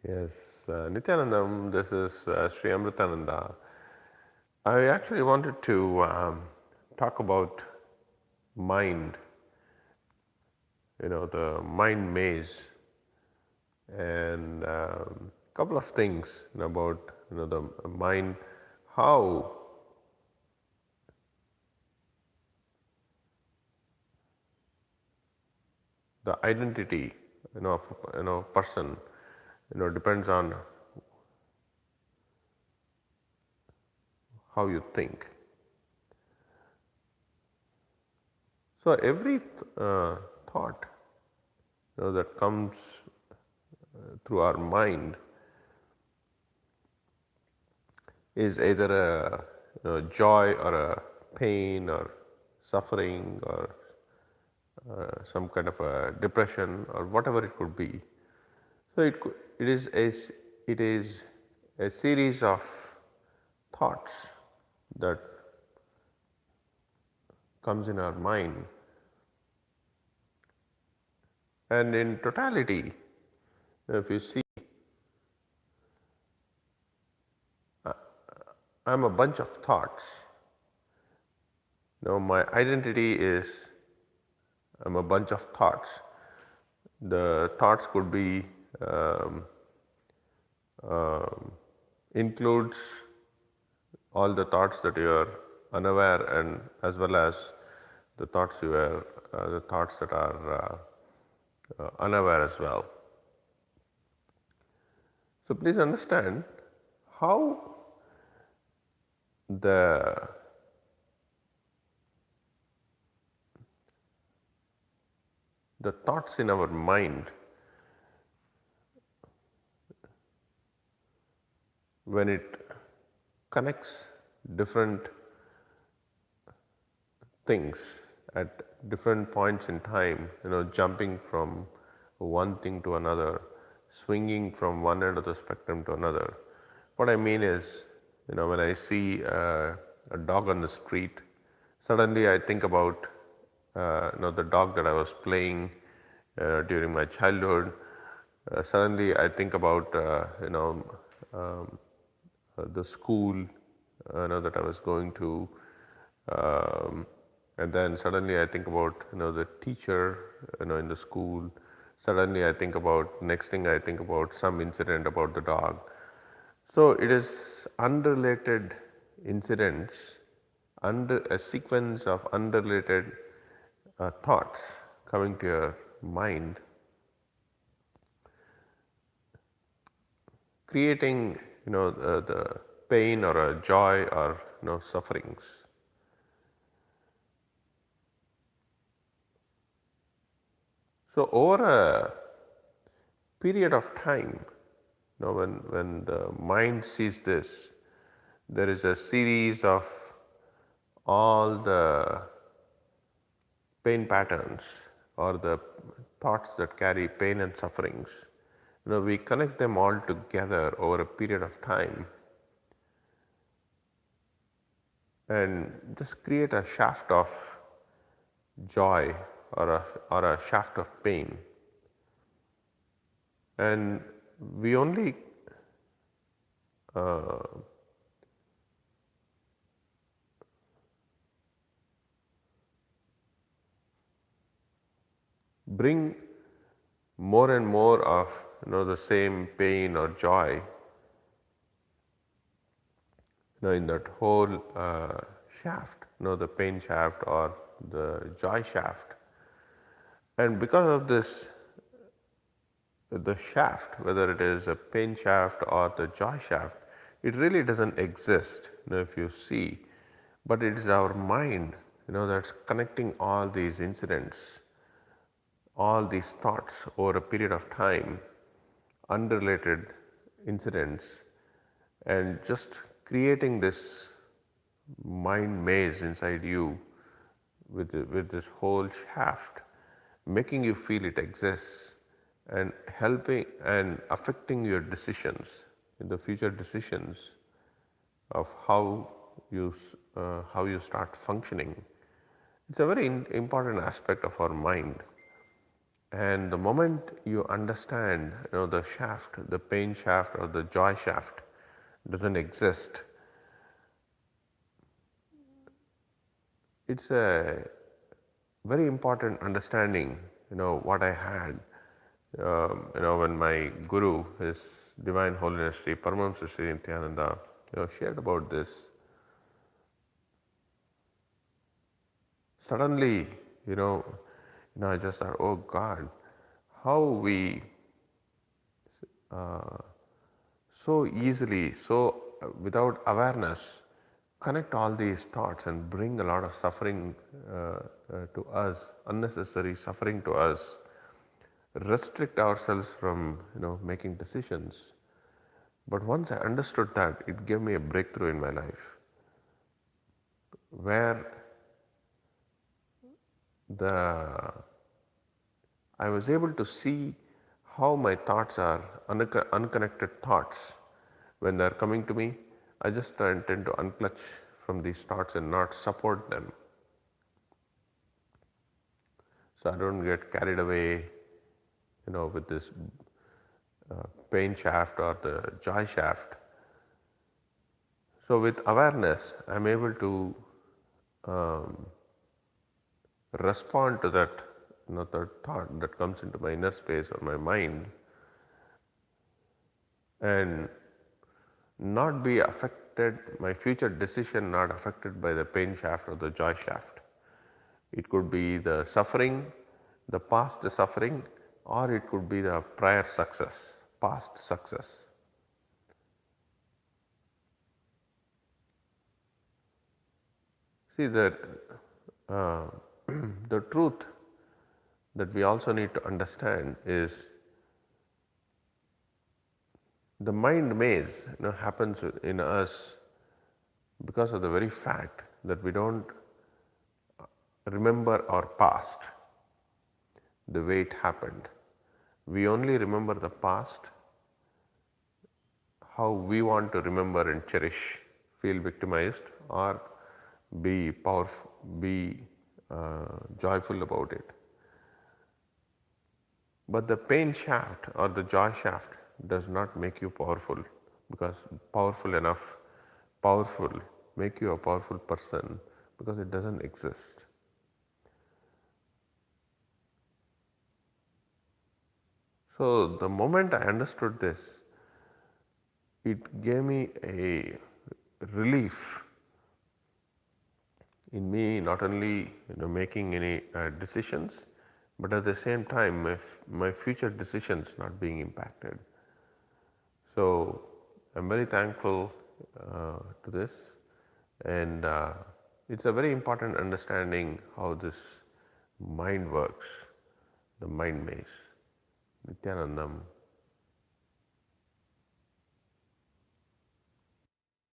Yes, Nityanandam, this is Sri Amritananda. I actually wanted to talk about mind, the mind maze, and couple of things about the mind, how the identity of person depends on how you think. So every thought that comes through our mind is either a joy or a pain or suffering or some kind of a depression or whatever it could be. So it is it is a series of thoughts that comes in our mind, and in totality, if you see, I'm a bunch of thoughts. My identity is I'm a bunch of thoughts. The thoughts could be um, um, includes all the thoughts that you are unaware, and as well as the thoughts you are the thoughts that are unaware as well. So please understand how the thoughts in our mind, when it connects different things at different points in time, jumping from one thing to another, swinging from one end of the spectrum to another. What I mean is, when I see a dog on the street, suddenly I think about the dog that I was playing during my childhood. Suddenly I think about um, the school that I was going to, um, and then suddenly I think about the teacher in the school. Suddenly I think about next thing I think about some incident about the dog. So it is unrelated incidents, under a sequence of unrelated thoughts coming to your mind, creating the pain or a joy or sufferings. So over a period of time, when the mind sees this, there is a series of all the pain patterns or the thoughts that carry pain and sufferings. We connect them all together over a period of time and just create a shaft of joy or a shaft of pain. And we only uh, bring more and more of the same pain or joy in that whole shaft, the pain shaft or the joy shaft. And because of this, the shaft, whether it is a pain shaft or the joy shaft, it really doesn't exist, if you see, but it is our mind, that's connecting all these incidents, all these thoughts over a period of time, unrelated incidents, and just creating this mind maze inside you with this whole shaft, making you feel it exists and helping and affecting your decisions in the future decisions of how you start functioning. It's a very important aspect of our mind. And the moment you understand, the shaft, the pain shaft or the joy shaft doesn't exist, it's a very important understanding, what I had, when my guru, His Divine Holiness Sri Paramahamsa Sri Nityananda, shared about this. Suddenly, you know, I just thought, oh God, how we so easily, without awareness, connect all these thoughts and bring a lot of suffering to us, unnecessary suffering to us, restrict ourselves from making decisions. But once I understood that, it gave me a breakthrough in my life, where the I was able to see how my thoughts are unconnected thoughts. When they are coming to me, I just tend to unclutch from these thoughts and not support them. So I don't get carried away, with this pain shaft or the joy shaft. So with awareness, I'm able to um, respond to that, that thought that comes into my inner space or my mind, and not be affected, my future decision not affected by the pain shaft or the joy shaft. It could be the suffering, the past suffering, or it could be the prior success, past success. See that the truth that we also need to understand is the mind maze happens in us because of the very fact that we don't remember our past the way it happened. We only remember the past how we want to remember and cherish, feel victimized, or be powerful, be joyful about it. But the pain shaft or the joy shaft does not make you powerful, because powerful, make you a powerful person, because it doesn't exist. So the moment I understood this, it gave me a relief in me, not only making any decisions, but at the same time my future decisions not being impacted. So I'm very thankful to this, and it's a very important understanding how this mind works, the mind maze. Nityanandam.